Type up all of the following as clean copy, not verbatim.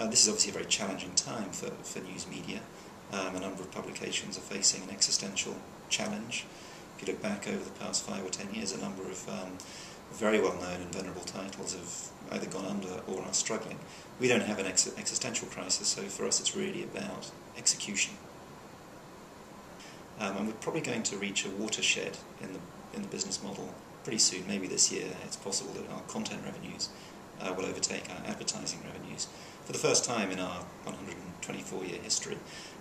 This is obviously a very challenging time for news media. A number of publications are facing an existential challenge. If you look back over the past 5 or 10 years, a number of very well-known and venerable titles have either gone under or are struggling. We don't have an existential crisis, so for us it's really about execution. And we're probably going to reach a watershed in the business model pretty soon, maybe this year. It's possible that our content revenues will overtake our advertising revenues for the first time in our 124-year history.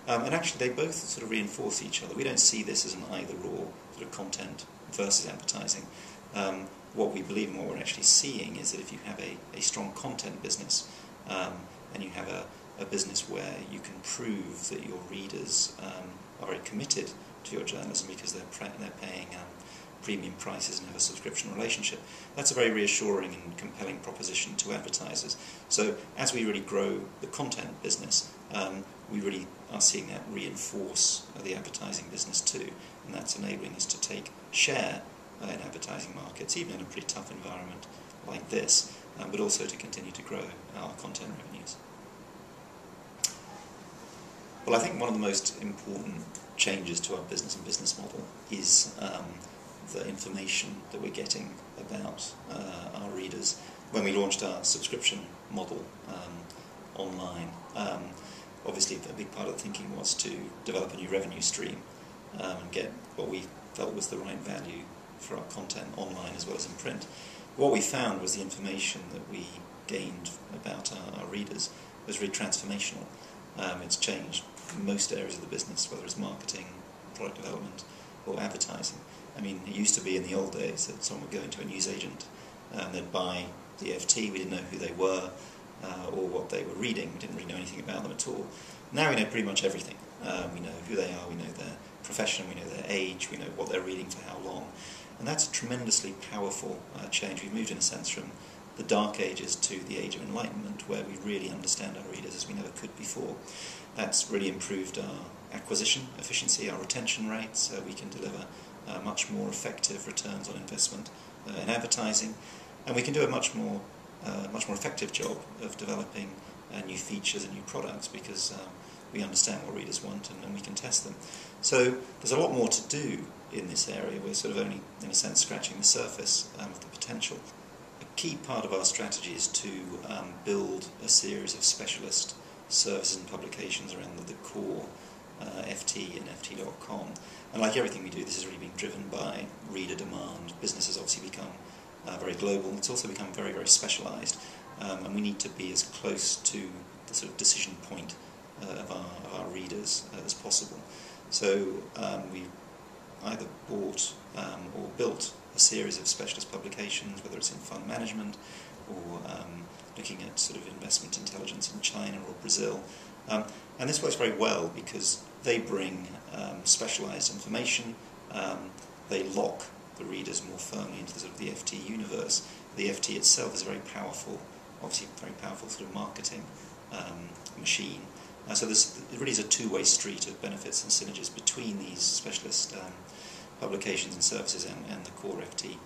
And actually they both sort of reinforce each other. We don't see this as an either-or, sort of content versus advertising. What we believe and what we're actually seeing is that if you have a strong content business and you have a business where you can prove that your readers are very committed to your journalism because they're paying premium prices and have a subscription relationship, that's a very reassuring and compelling proposition to advertisers. So as we really grow the content business, we really are seeing that reinforce the advertising business too, and that's enabling us to take share in advertising markets, even in a pretty tough environment like this, but also to continue to grow our content revenues. Well, I think one of the most important changes to our business and business model is the information that we're getting about our readers. When we launched our subscription model online, obviously a big part of the thinking was to develop a new revenue stream and get what we felt was the right value for our content online as well as in print. What we found was the information that we gained about our readers was really transformational. It's changed most areas of the business, whether it's marketing, product development or advertising. I mean, it used to be in the old days that someone would go into a newsagent and they'd buy the FT, we didn't know who they were or what they were reading, we didn't really know anything about them at all. Now we know pretty much everything. We know who they are, we know their profession, we know their age, we know what they're reading for how long. And that's a tremendously powerful change. We've moved in a sense from the dark ages to the age of enlightenment, where we really understand our readers as we never could before. That's really improved our acquisition efficiency, our retention rates. We can deliver much more effective returns on investment in advertising, and we can do a much more effective job of developing new features and new products because we understand what readers want and we can test them. So there's a lot more to do in this area. We're sort of only, in a sense, scratching the surface of the potential. A key part of our strategy is to build a series of specialist services and publications around the core FT and FT.com. And like everything we do, this is really being driven by reader demand. Business has obviously become very global. It's also become very, very specialised. And we need to be as close to the sort of decision point of our readers as possible. So we either bought or built a series of specialist publications, whether it's in fund management or looking at sort of investment intelligence in China or Brazil. And this works very well because they bring specialised information, they lock the readers more firmly into the sort of the FT universe. The FT itself is very powerful, obviously very powerful sort of marketing machine. So it really is a two-way street of benefits and synergies between these specialist publications and services and the core FT